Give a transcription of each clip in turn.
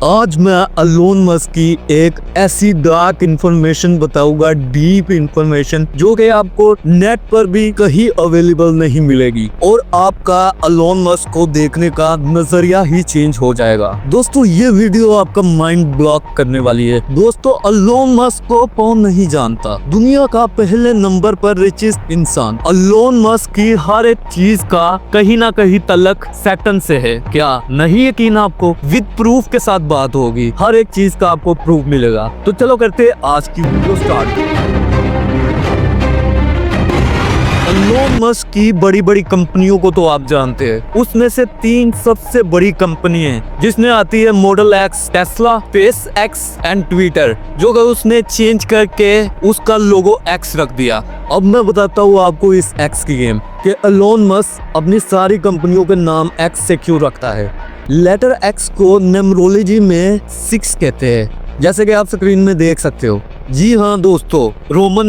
आज मैं Elon Musk की एक ऐसी डार्क इंफॉर्मेशन बताऊंगा, डीप इंफॉर्मेशन जो कि आपको नेट पर भी कहीं अवेलेबल नहीं मिलेगी और आपका एलोन मस्क को देखने का नजरिया ही चेंज हो जाएगा। दोस्तों ये वीडियो आपका माइंड ब्लॉक करने वाली है। दोस्तों एलोन मस्क को कौन नहीं जानता, दुनिया का पहले नंबर पर रिचेस्ट इंसान। एलोन मस्क की हर एक चीज का कहीं ना कहीं तलक सैटर्न से है। क्या नहीं यकीन आपको? विद प्रूफ के साथ बात होगी, हर एक चीज का आपको प्रूफ मिलेगा। तो चलो करते हैं आज की वीडियो स्टार्ट। एलोन मस्क की बड़ी बड़ी कंपनियों को तो आप जानते हैं, उसमें से 3 सबसे बड़ी कंपनी है जिसमें आती है model X, Tesla, space x and Twitter, जो कि उसने चेंज करके उसका लोगो एक्स रख दिया। अब मैं बताता हूँ आपको इस एक्स की गेम कि एलोन मस्क अपनी सारी कंपनियों के नाम एक्स से क्यों रखता है। लेटर एक्स को न्यूमरोलॉजी में 6 कहते हैं, जैसे कि आप स्क्रीन में देख सकते हो। जी हाँ दोस्तों, रोमन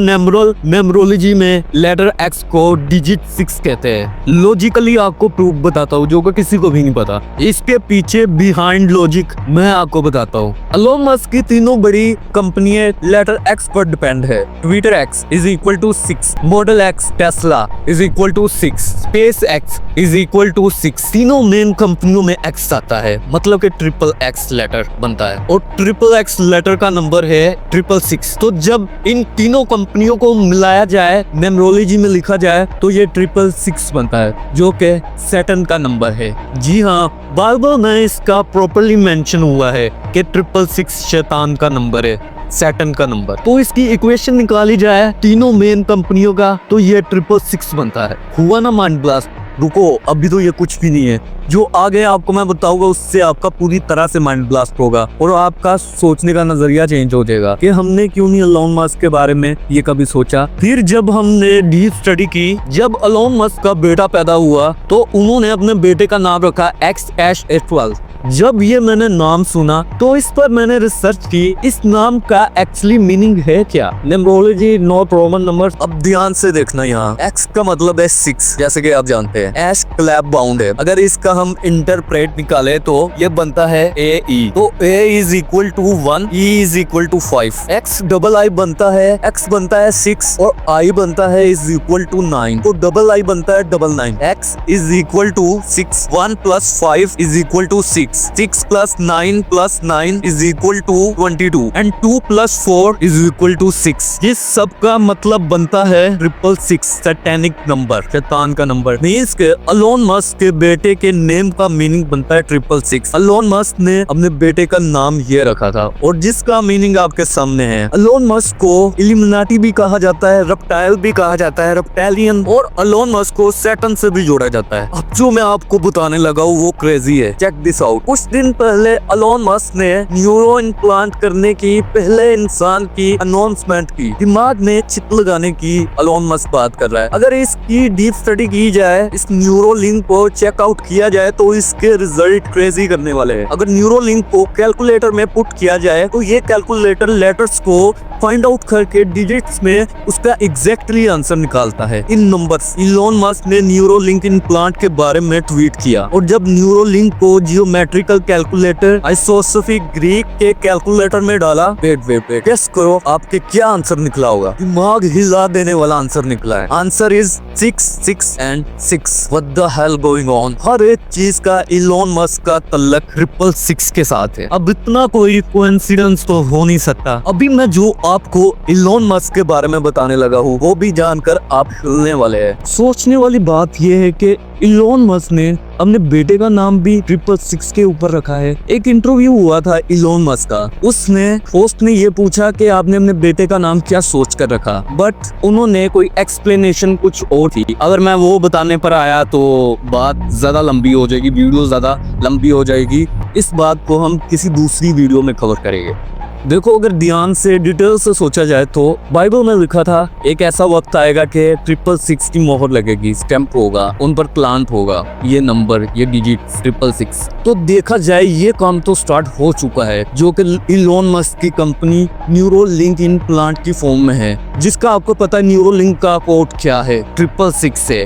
न्यूमरोलॉजी में लेटर एक्स को डिजिट 6 कहते हैं। लॉजिकली आपको प्रूफ बताता हूँ जो कि किसी को भी नहीं पता। इसके पीछे बिहाइंड लॉजिक मैं आपको बताता हूँ। एलोन मस्क की तीनों बड़ी कंपनियां लेटर एक्स पर डिपेंड है। Twitter X is equal to 6, model X, Tesla is equal to 6, space X is equal to 6। तीनों मेन कंपनियों में एक्स आता है, मतलब कि ट्रिपल एक्स लेटर बनता है और ट्रिपल एक्स लेटर का नंबर है 666। तो जब इन तीनों कंपनियों को मिलाया जाए, न्यूमरोलॉजी में लिखा जाए, तो ये 666 बनता है, जो कि सैटर्न का नंबर है। जी हाँ, बाइबल में इसका प्रॉपर्ली मेंशन हुआ है कि 666 शैतान का नंबर है, सैटर्न का नंबर। तो इसकी इक्वेशन निकाली जाए तीनों मेन कंपनियों का, तो ये 666 बनता है। हुआ ना माइंड ब्लास्ट? रुको, अभी तो ये कुछ भी नहीं है। जो आगे आपको मैं बताऊंगा उससे आपका पूरी तरह से माइंड ब्लास्ट होगा और आपका सोचने का नजरिया चेंज हो जाएगा कि हमने क्यों नहीं एलोन मस्क के बारे में ये कभी सोचा। फिर जब हमने डीप स्टडी की, जब एलोन मस्क का बेटा पैदा हुआ तो उन्होंने अपने बेटे का नाम रखा XS12। जब ये मैंने नाम सुना तो इस पर मैंने रिसर्च की, इस नाम का एक्चुअली मीनिंग है क्या। Numerology not Roman number. अब ध्यान से देखना, यहाँ एक्स का मतलब है 6, जैसे कि आप जानते हैं। एस क्लैप बाउंड है, अगर इसका हम इंटरप्रेट निकाले तो ये बनता है AE। तो A is equal to 1, E is equal to 5, X double I बनता है, X बनता है 6 और I बनता है इज इक्वल टू 9, तो डबल I बनता है 99। X is equal to 6, 1 plus 5 is equal to 6, 6 plus 9 plus 9 is equal to 22 and 2 plus 4 is equal to 6। ये सब का मतलब बनता है 666, सैटेनिक नंबर, शैतान का नंबर। मींस के एलोन मस्क के बेटे के नेम का मीनिंग बनता है 666। एलोन मस्क ने अपने बेटे का नाम ये रखा था और जिसका मीनिंग आपके सामने है। एलोन मस्क को इल्यूमिनाटी भी कहा जाता है, रेप्टाइल भी कहा जाता है, रेप्टालियन, और एलोन मस्क को सैटर्न से भी जोड़ा जाता है। अब जो मैं आपको बताने लगा हूँ वो क्रेजी है, चेक दिस आउट। कुछ दिन पहले एलोन मस्क ने न्यूरो इम्प्लांट करने की पहले इंसान की अनाउंसमेंट की। दिमाग में चिप लगाने की एलोन मस्क बात कर रहा है। अगर इसकी डीप स्टडी की जाए, इस न्यूरो लिंक को चेकआउट किया जाए तो इसके रिजल्ट क्रेजी करने वाले हैं। अगर न्यूरो लिंक को कैलकुलेटर में पुट किया जाए तो ये कैलकुलेटर लेटर्स को फाइंड आउट करके डिजिट्स में उसका एग्जैक्टली आंसर निकालता है इन नंबर्स। एलोन मस्क ने न्यूरो लिंक इम्प्लांट के बारे में ट्वीट किया और जब न्यूरो लिंक को जियोमेट्रिकल कैलकुलेटर आइसोसोफिक ग्रीक के कैलकुलेटर में डाला, वेट गेस करो आपके क्या आंसर निकला होगा। दिमाग हिला देने वाला आंसर निकला है। Answer is 6, 6 and 6। What the hell going on? हर एक चीज का एलोन मस्क का तल्लक 666 के साथ है। अब इतना कोई कोइंसिडेंस तो हो नहीं सकता। अभी मैं जो आपको एलोन मस्क के बारे में बताने लगा हूँ वो भी जानकर आप हिलने वाले हैं। सोचने वाली बात यह है कि एलोन मस्क ने अपने बेटे का नाम भी 666 के ऊपर रखा है। एक इंटरव्यू हुआ था एलोन मस्क का, उसने होस्ट ने ये पूछा कि आपने अपने बेटे का नाम क्या सोच कर रखा, बट उन्होंने कोई एक्सप्लेनेशन कुछ और थी। अगर मैं वो बताने पर आया तो बात ज्यादा लंबी हो जाएगी, वीडियो ज्यादा लंबी हो जाएगी। इस बात को हम किसी दूसरी वीडियो में कवर करेंगे। देखो, अगर ध्यान से डिटेल से सोचा जाए तो बाइबल में लिखा था एक ऐसा वक्त आएगा कि 666 की मोहर लगेगी, स्टैंप होगा, उन पर प्लांट होगा ये नंबर, ये डिजिट 666। तो देखा जाए ये काम तो स्टार्ट हो चुका है, जो कि एलोन मस्क की कंपनी न्यूरो लिंक इम्प्लांट की फॉर्म में है, जिसका आपको पता है न्यूरो लिंक का कोड क्या है, 666 है।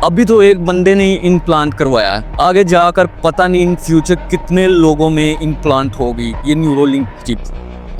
अभी तो एक बंदे ने इम्प्लांट करवाया है, आगे जाकर पता नहीं इन फ्यूचर कितने लोगों में इम्प्लांट होगी ये न्यूरोलिंक चिप।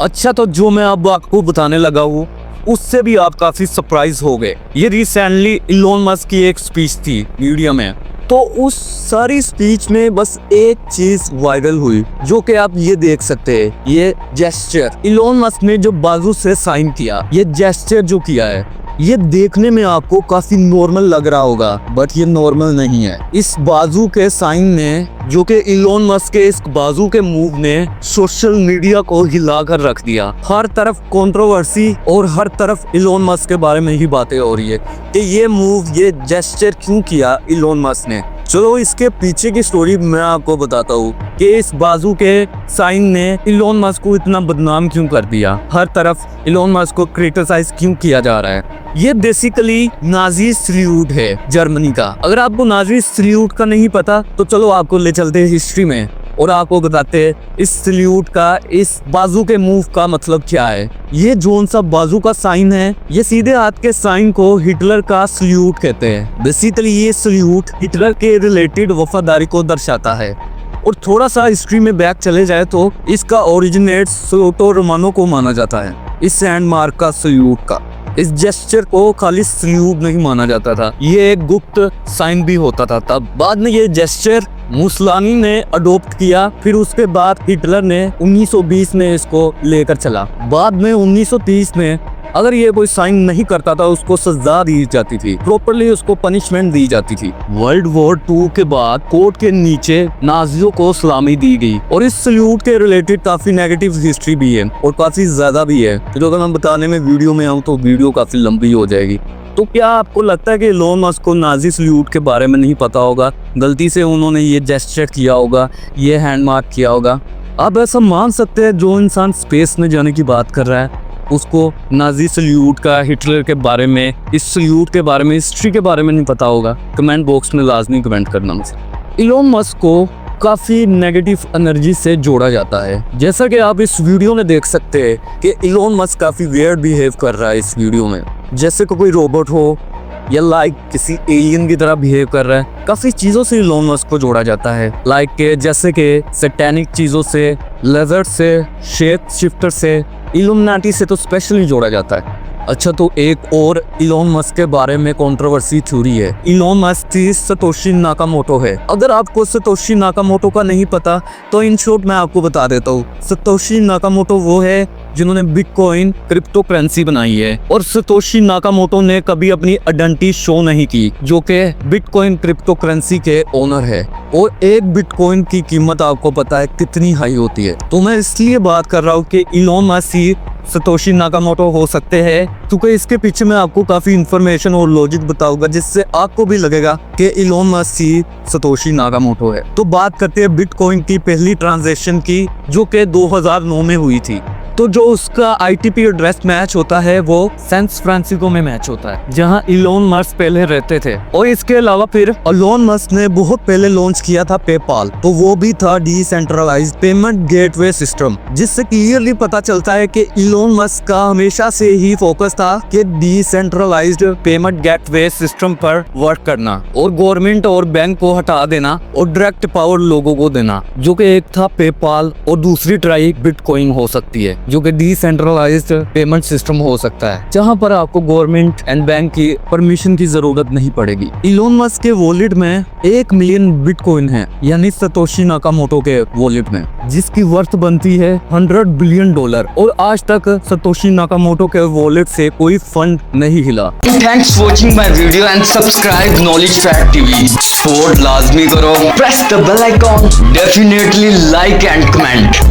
अच्छा, तो जो मैं अब आपको बताने लगा हूँ उससे भी आप काफी सरप्राइज हो गए। ये रिसेंटली इलोन मस्क की एक स्पीच थी मीडिया में, तो उस सारी स्पीच में बस एक चीज वायरल हुई जो कि आप ये देख सकते हैं, ये जेस्चर इलोन मस्क ने जो बाजू से साइन किया, ये जेस्चर जो किया है, ये देखने में आपको काफी नॉर्मल लग रहा होगा, बट ये नॉर्मल नहीं है। इस बाजू के साइन ने, जो कि इलोन मस्क के इस बाजू के मूव ने सोशल मीडिया को हिलाकर रख दिया। हर तरफ कंट्रोवर्सी और हर तरफ इलोन मस्क के बारे में ही बातें हो रही है कि ये मूव, ये जेस्चर क्यों किया इलोन मस्क ने। चलो इसके पीछे की स्टोरी मैं आपको बताता हूँ कि इस बाजू के साइन ने इलोन मस्क को इतना बदनाम क्यों कर दिया, हर तरफ इलोन मस्क को क्रिटिसाइज क्यों किया जा रहा है। ये बेसिकली नाजी सल्यूट है जर्मनी का। अगर आपको नाजी सल्यूट का नहीं पता तो चलो आपको ले चलते हैं हिस्ट्री में और आपको बताते हैं इस सल्यूट का, इस बाजू के मूव का मतलब क्या है। ये जोन सा बाजू का साइन है, ये सीधे हाथ के साइन को हिटलर का सल्यूट कहते हैं। बेसिकली ये सल्यूट हिटलर के रिलेटेड वफादारी को दर्शाता है। और थोड़ा सा हिस्ट्री में बैक चले जाए तो इसका ओरिजिनेट सोटो रोमानो को माना जाता है, इस हैंड मार्क का सल्यूट का। इस जेस्चर को खाली सल्यूट नहीं माना जाता था, ये एक गुप्त साइन भी होता था तब। बाद में ये जेस्चर मुसलानी ने अडोप्ट किया, फिर उसके बाद हिटलर ने 1920 में इसको लेकर चला। बाद में 1930 में अगर ये कोई साइन नहीं करता था उसको सजा दी जाती थी, प्रॉपर्ली उसको पनिशमेंट दी जाती थी। वर्ल्ड वॉर 2 के बाद कोर्ट के नीचे नाजियों को सलामी दी गई और इस सल्यूट के रिलेटेड काफी नेगेटिव हिस्ट्री भी है और काफी ज्यादा भी है, तो अगर मैं बताने में वीडियो में आऊँ तो वीडियो काफी लंबी हो जाएगी। तो क्या आपको लगता है कि इलोन मस्क को नाजी सल्यूट के बारे में नहीं पता होगा, गलती से उन्होंने ये जेस्चर किया होगा, ये हैंड मार्क किया होगा? आप ऐसा मान सकते हैं जो इंसान स्पेस में जाने की बात कर रहा है उसको नाजी सल्यूट का, हिटलर के बारे में, इस सल्यूट के बारे में, हिस्ट्री के बारे में नहीं पता होगा? कमेंट बॉक्स में लाजमी कमेंट करना मुझसे। इलोन मस्क को काफ़ी नेगेटिव एनर्जी से जोड़ा जाता है, जैसा कि आप इस वीडियो में देख सकते हैं कि इलोन मस्क काफ़ी वियर्ड बिहेव कर रहा है इस वीडियो में, जैसे कि कोई रोबोट हो या लाइक किसी एलियन की तरह बिहेव कर रहा है। काफ़ी चीज़ों से इलोन मस्क को जोड़ा जाता है, लाइक के जैसे कि सैटेनिक चीज़ों से, लेजर से, शेप शिफ्टर से, इल्यूमिनाटी से तो स्पेशली जोड़ा जाता है। अच्छा, तो एक और इलोन मस्क के बारे में कंट्रोवर्सी थ्योरी है। इलोन मस्क की सतोशी नाकामोटो है। अगर आपको सतोशी नाकामोटो का नहीं पता तो इन शॉर्ट मैं आपको बता देता हूँ। सतोशी नाकामोटो वो है जिन्होंने बिटकॉइन क्रिप्टो करेंसी बनाई है, और सतोशी नाकामोटो ने कभी अपनी आइडेंटिटी शो नहीं की, जो कि बिटकॉइन क्रिप्टो करेंसी के ओनर है। और एक बिटकॉइन की कीमत आपको पता है कितनी हाई होती है। तो मैं इसलिए बात कर रहा हूँ कि इलोन मस्क सतोशी नाकामोटो हो सकते हैं, क्योंकि इसके पीछे मैं आपको काफी इंफॉर्मेशन और लॉजिक बताऊंगा जिससे आपको भी लगेगा कि इलोन मस्क सतोशी नाकामोटो है। तो बात करते हैं बिटकॉइन की पहली ट्रांजैक्शन की, जो कि 2009 में हुई थी। तो जो उसका आईटीपी एड्रेस मैच होता है वो सैन फ्रांसिस्को में मैच होता है, जहां इलोन मस्क पहले रहते थे। और इसके अलावा फिर इलोन मस्क ने बहुत पहले लॉन्च किया था पेपाल, तो वो भी था डिसेंट्रलाइज्ड पेमेंट गेटवे सिस्टम, जिससे क्लियरली पता चलता है कि इलोन मस्क का हमेशा से ही फोकस था कि डिसेंट्रलाइज्ड पेमेंट गेटवे सिस्टम पर वर्क करना और गवर्नमेंट और बैंक को हटा देना और डायरेक्ट पावर लोगों को देना, जो कि एक था पेपाल और दूसरी ट्राई बिटकॉइन हो सकती है, जो कि डिसेंट्रलाइज्ड पेमेंट सिस्टम हो सकता है, जहां पर आपको गवर्नमेंट एंड बैंक की परमिशन की जरूरत नहीं पड़ेगी। इलोन मस्क के वॉलेट में 1 मिलियन बिटकॉइन है, यानी सतोशी नाकामोटो के वॉलेट में, जिसकी वर्थ बनती है $100 बिलियन। और आज तक सतोशी नाकामोटो के वॉलेट से कोई फंड नहीं हिला। Thanks watching my video and subscribe knowledge fact TV. Support लाजमी करो, press the bell icon, definitely like and comment.